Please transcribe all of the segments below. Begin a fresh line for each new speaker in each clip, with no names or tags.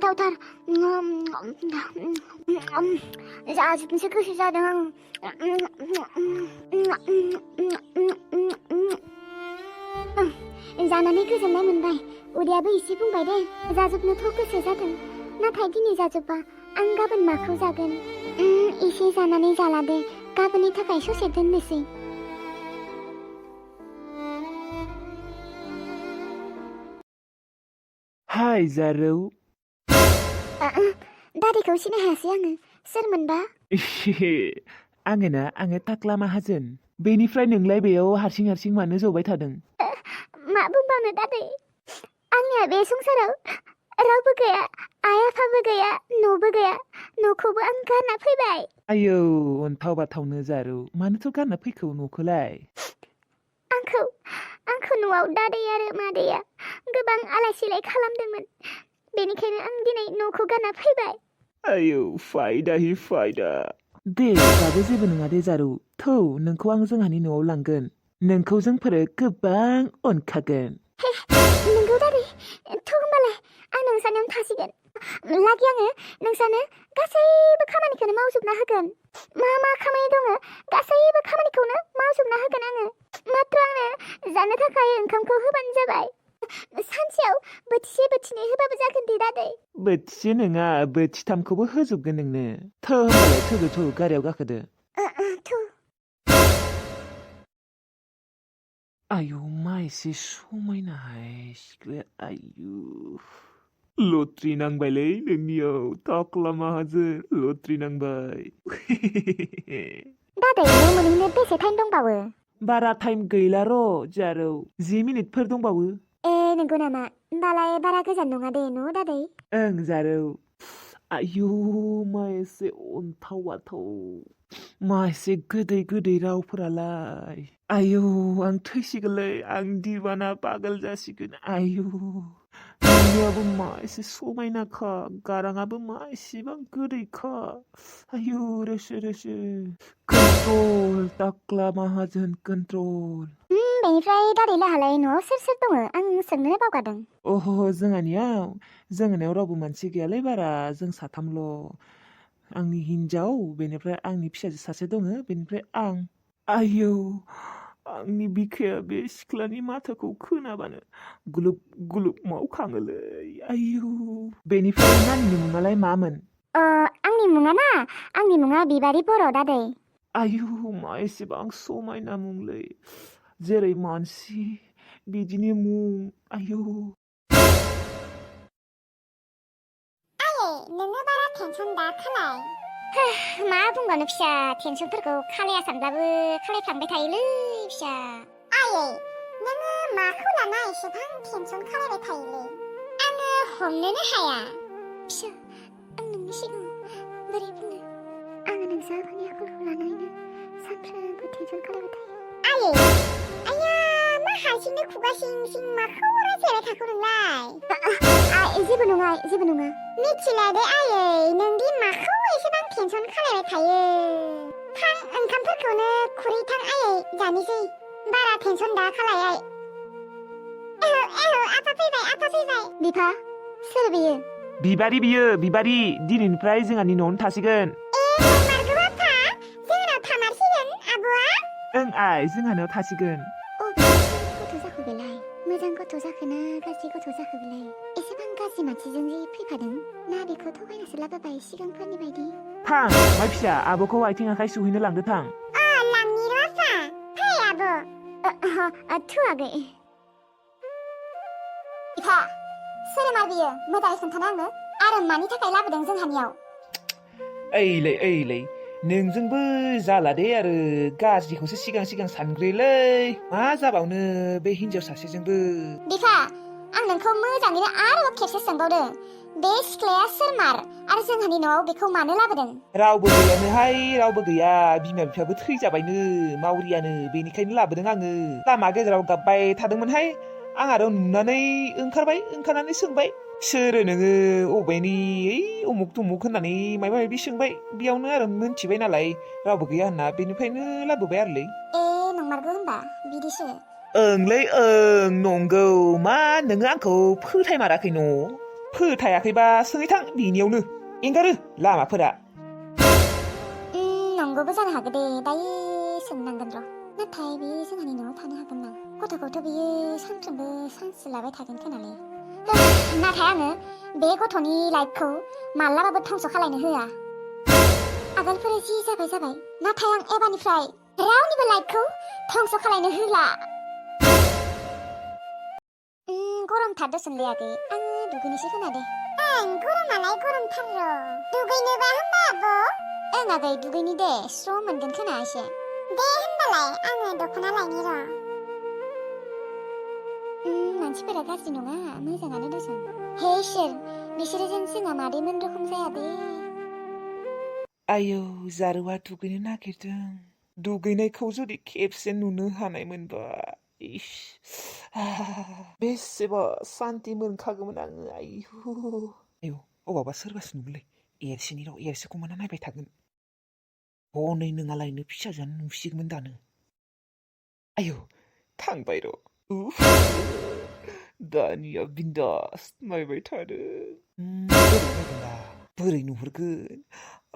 गोथावथार जाजोबनोसो गोसो जादों आं जानानै गोजोननाय मोनबाय उदैयाबो एसे बुंबाय दे जाजोबनोथ' गोसो जादों नाथाय दिनै जाजोबबा आं गाबोन माखौ जागोन एसे जानानै जाला दे गाबोननि थाखाय ससे दोननोसै
हाय जारौ
दादिखौ सिनायासै आङो सोरमोनबा
आङो टाक्ला माहाजोन बेनिफ्राय नोंलाय बेयाव हारसिं हारसिं मानो जबाय थादों
मा बुंबावनो दादै आंनिया बे संसाराव रावबो गैया आइ आफाबो गैया न'बो गैया न'खौबो आं गारना फैबाय
आयौ अन्थाव बाथावनो जारौ मानोथ' गारना फैखो न'खौलाय
आंखौ न'आव दादै आरो मादैया गोबां आलाय सिलाय खालामदोंमोन बेनिखायनो आं दिनै न'खौ गारना फैबाय
आयौ फायदा हि फायदा दे दाबो जेबो नङा दे जारौ थौ नोंखौ आं जोंहानि न'आव लांगोन नोंखौ जोंफोरो गोबां अनखागोन
नोंगौ दादै थ' होमबालाय आं नोंसानियावनो थासिगोन लागि आङो नोंसानो गासैबो खामानिखौनो मावजोबना होगोन मा मा खामानि दङ गासैबो खामानिखौनो मावजोबना होगोन आङो मात्र आंनो जानो थाखाय ओंखामखौ होबानो जाबाय सानसेयाव बोथिसे बोथिनै होबाबो जागोन दे दादै
बोथिसे नङा बोथिथामखौबो होजोबगोन नोंनो थौ होमबालाय थौ गारियाव गाखोदो आयौ मा एसे समायनाहाय सिख्लाया आयु लट्रि नांबायलै नोंनियाव टाक्ला माहाजोन लट्रि नांबाय
दादै न' मोनहैनो बेसे टाइम दंबावो
बारा टाइम गैला र' जारौ 10 मिनिटफोर दंबावो
नंगौ नामा होमबालाय बारा गोजान नङा दे न' दादै
ओं जारौ आयु मा एसे अन्थाव बाथाव मा एसे गोदै रावफोरालाय आयौ आं थैसिगोनलै आं दिवाना पागल जासिगोन आयौ नोंनियाबो मा एसे समायनाखा गाराङाबो मा एसेबां गोदैखा आयु रोसो कन्ट्रल टाक्ला माहाजोन कन्ट्रल
बेनिफ्राय दादै लाहालाय न'आव सोर दङ आं सोंनो बावगारदों
अह जोंहानियाव रावबो मानसि गैयालै बारा जों साथामल' आंनि हिन्जाव बेनिफ्राय आंनि फिसाजो सासे दङ बेनिफ्राय आं आयौ आंनि बिखाया बे सिख्लानि माथोखौ खोनाबानो गुलुब मावखाङोलै आयौ बेनिफ्राय नानिनि मुङालाय मामोन
आंनि मुङा बिबारि बर' दादै
आयौ मा एसेबां समायना मुंलै जेरै मानसि बिदिनो मुं आयौ
नोङो बारा टेनसन दा खालाय मा बुंबावनो फिसा टेनसनफोरखौ खालाया सानब्लाबो खालायफ्लांबाय थायोलै फिसा आयै नोङो माखौ लाना एसेबां टेनसन खालायबाय थायोलै आङो हमनोनो हाया फिसा आं नोंनि सिगाङाव बोरै बुंनो आङो नोंसा आफानि आखलखौ लानानैनो सानफ्रोमबो टेनसन खालायबाय थायो आयै आया मा हारसिंनो खुगा सिं माखौ रायज्लायबाय थाखो नोंलाय जेबो नङा मिथिला दे आयै नोंदि माखौ एसेबां टेनसन खालायबाय थायो थां ओंखामफोरखौनो खुरैथां आयै जानोसै बारा टेनसन दा खालाय आफा फैबाय बिफा सोर बियो
बिबारि दिनैनिफ्राय जोंहानि न'आवनो थासिगोन
नंमारगौ आफा जोंनाव थामारसिगोन आब'आ
ओं आइ जोंहानाव थासिगोन
गथ' जाखो बेलाय मोजां गथ' जाखोना गाज्रि गथ' जाखो बेलाय एसेबां गाज्रि मानसिजों जे फैफादों ना बेखौ थगायनासो लाबोबाय सिगांफोरनि बायदि
थां माय फिसा आब'खौ आथिं आखाइ सुहैनो लांदो थां
लांनि र' आफा फै आब' थुवागै बिफा सोरमार बियो मोजाङै खोन्थाना आंनो आरो मानि थाखाय लाबोदों जोंहानियाव
ओइलै नोंजोंबो जाला दे आरो गाज्रिखौसो सिगां सानग्रोयोलै मा जाबावनो बे हिनजाव सासेजोंबो
बिफा आं नोंखौ मोजाङैनो आरोबाव खेबसे सोंबावदों बे सिख्लाया सोरमार आरो जोंहानि न'आव बेखौ मानो लाबोदों
रावबो गैया बिमा बिफायाबो थैजाबायनो मावरियानो बेनिखायनो लाबोदों आङो लामा गेजेराव गाबबाय थादोंमोनहाय आं आरो नुनानै ओंखारनानै सोंबाय सोरो नोङो अबेनि उमुक तुमुक होननानै माबा माबि सोंबाय बेयावनो आरो मोनथिबाय नालाय रावबो गैया होनना बेनिफ्रायनो लाबोबाय आरोलै
नंमारगौ होनबा बिदिसो
ओंलै ओं नंगौ मा नोङो आंखौ फोथायमाराखै न' फोथायाखैबा सोङै थां बिनियावनो एंगारो लामाफोरा
नंगौबो जानो हागौ दे दायो सोंनांगोन र' नाथाय बे जोंहानि न'आव थानो हागोन ना गथ'खौथ' बियो सानफ्रोमबो सान्स लाबाय थागोन खोनालै नाथाय आङो बे गथ'नि लाइफखौ मालाबाबो धंस खालायनो होआ आगोलफोर जि जाबाय नाथाय आं एबारनिफ्राय रावनिबो लाइफखौ धंस खालायनो होला गरमथार दसनलै आगै आङो दुगैनोसै खोनादे गरमालाय गरमथार र' दुगैनोबा होमबा आब' ओं आगै दुगैनि दे स्र' मोनगोन खोना एसे दे होमबालाय आङो दख'ना लायनि र' मानसिफोरा गाज्रि नङा मोजाङानो दसन हे इसोर बिसोरो जेन जोंहा मादैमोन रखम जाया दे
आयौ जारुवा दुगैनो नागिरदों दुगैनायखौ जुदि खेबसे नुनो हानायमोनबा इस बेसेबा सान्ति मोनखागौमोन आङो आयौ अबावबा सोरबासो नुगोनलै एरसेनि राव एरसेखौ मोना नायबाय थागोन हनै नोंहालायनो फिसाजोआनो नुसिगौमोन दानो आयौ थांबाय र' दानिया बिन्दास नायबाय थादो बोरै नुहुरगोन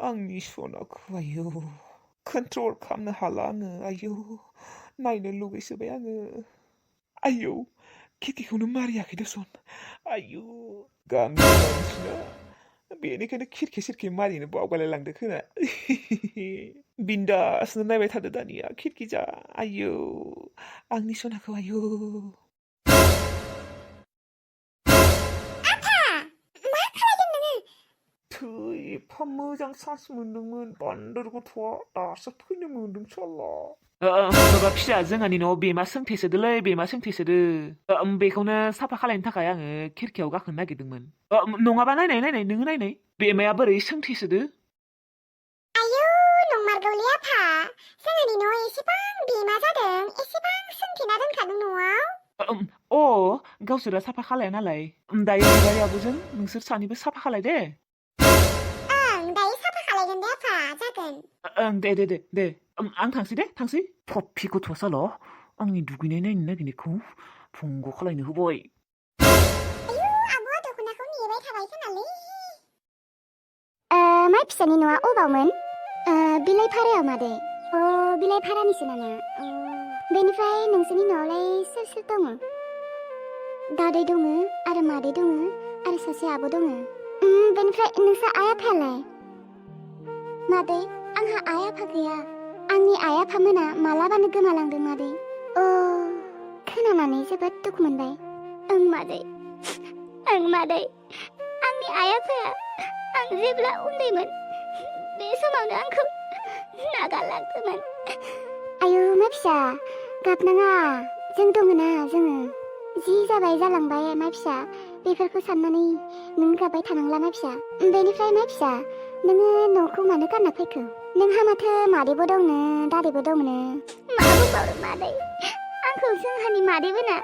आंनि सनाखौ आयौ कन्ट्रल खालामनो हाला आङो आयौ नायनो लुगैसोबाय आङो आयौ खिरखिखौनो मारियाखै दसन आयौ गामिनि मानसिना बेनिखायनो खिरखि सिरखि मारिनो बावगारलाय लांदो खोना बिन्दासनो नायबाय थादो दानिया खिरखि जा आयौ आंनि सनाखौ आयौ एफा मोजां चान्स मोनदोंमोन बान्दर गथ'आ दासो फैनो मोनदों साला माबा फिसा जोंहानि न'आव बेमा सोंथेसोदोलै बेमा सोंथेसोदो बेखौनो साफा खालायनो थाखाय आङो खिरखियाव गाखोनो नागिरदोंमोन नङाबा नायनाय नोङो नायनाय बेमाया बोरै सोंथेसोदो
आयौ नंमारगौलै आफा जोंहानि न'आव एसेबां बेमा जादों एसेबां सोंथेना दोनखादों न'आव
गावसोरा साफा खालाया नालाय दायो बिबारि आब'जों नोंसोर सानैबो साफा खालाय दे
दायो साफा खालायगोन दे आफा जागोन
ओं दे आं थांसै पप्पि गथ'आ साल' आंनि दुगैनाय नायनो नागिरनायखौ भंग खालायनो होबाय
आयौ आब'आ दख'नाखौ नेबाय थाबाय खोनालै माइ फिसानि न'आ अबावमोन बिलाइ भारायाव मादै बिलाइ भारानिसो नामा बेनिफ्राय नोंसोरनि न'आवलाय सोर सोर दङ दादै दङ आरो मादै दङ आरो सासे आब' दङ बेनिफ्राय नोंसा आइ आफायालाय मादै आंहा आइ आफा गैया आंनि आइ आफामोना मालाबानो गोमालांदों मादै खोनानानै जोबोद दुखु मोनबाय मादै आंनि आइ आफाया आं जेब्ला उन्दैमोन बे समावनो आंखौ नागारलांदोंमोन आयौ मा फिसा गाबनाङा जों दङना जोङो जि जाबाय जालांबाय मा फिसा बेफोरखौ साननानै नों गाबबाय थानांला मा फिसा बेनिफ्राय मा फिसा नोङो न'खौ मानो गारना फैखो नोंहा माथो मादैबो दंनो दादैबो दंनो मा बुंबावनो मादै आंखौ जोंहानि मादैमोना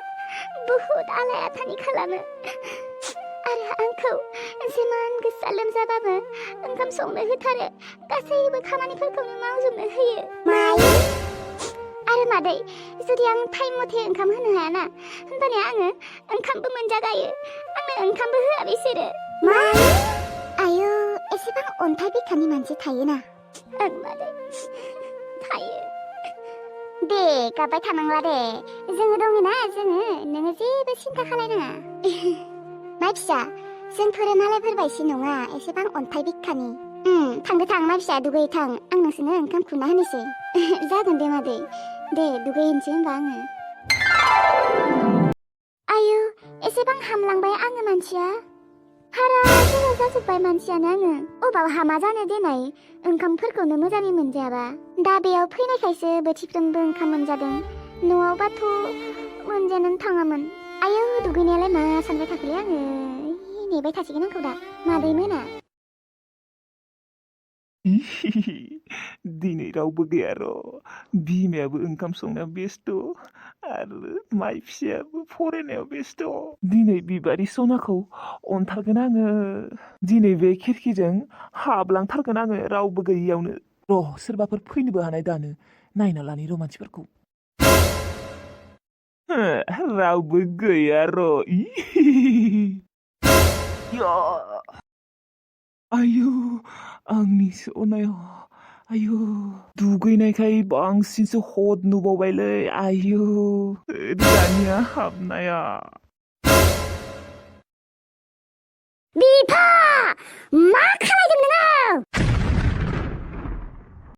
बुहुद आलाय आथानि खालामो आरो आंखौ जेमान गोसा लोमजाबाबो ओंखाम संनो होथारो गासैबो खामानिफोरखौनो मावजोबनो होयो आरो मादै जुदि आं टाइम मथे ओंखाम होनो हायाना होनबानिया आङो ओंखामबो मोनजागायो आंनो ओंखामबो होआ बिसोरो आयौ एसेबां अन्थाइ बिखानि मानसि थायोना ओं मादै थायो दे गाबबाय थानांला दे जोङो दङना नोङो जेबो सिन्था खालायनाङा मा फिसा जोंफोरो मालायफोरबायसि नङा एसेबां अन्थाइ बिखानि थांदो थां मा फिसा दुगै थां आं नोंसोरनो ओंखाम खुरना होनोसै जागोन दे मादै दे दुगैहैनोसै होनबा आङो आयौ एसेबां हामलांबाय आङो मानसिया हारा गोरा जाजोब्बाय मानसियानो आङो अबाव हामा जानो देनाय ओंखामफोरखौनो मोजाङै मोनजायाबा दा बेयाव फैनायखायसो बोथिफ्रोमबो ओंखाम मोनजादों न'आवबाथ' मोनजानोनो थाङामोन आयौ दुगैनायालाय मा सानबाय थाखोलै आङो नेबाय थासिगोन आंखौ दा मादैमोना
दिनै रावबो गैया र' बिमायाबो ओंखाम संनायाव बेस्थ' आरो माइ फिसायाबो फरायनायाव बेस्थ' दिनै बिबारि सनाखौ अनथारगोन आङो दिनै बे खिरखिजों हाबलांथारगोन आङो रावबो गैयियावनो र' सोरबाफोर फैनोबो हानाय दानो नायना लानि र' मानसिफोरखौ रावबो गैया र' आया आयु आंनि सनाया आयु दुगैनायखाय बांसिनसो हद नुबावबायलै आयु दानिया हाबनाया
बिफा मा खालामदों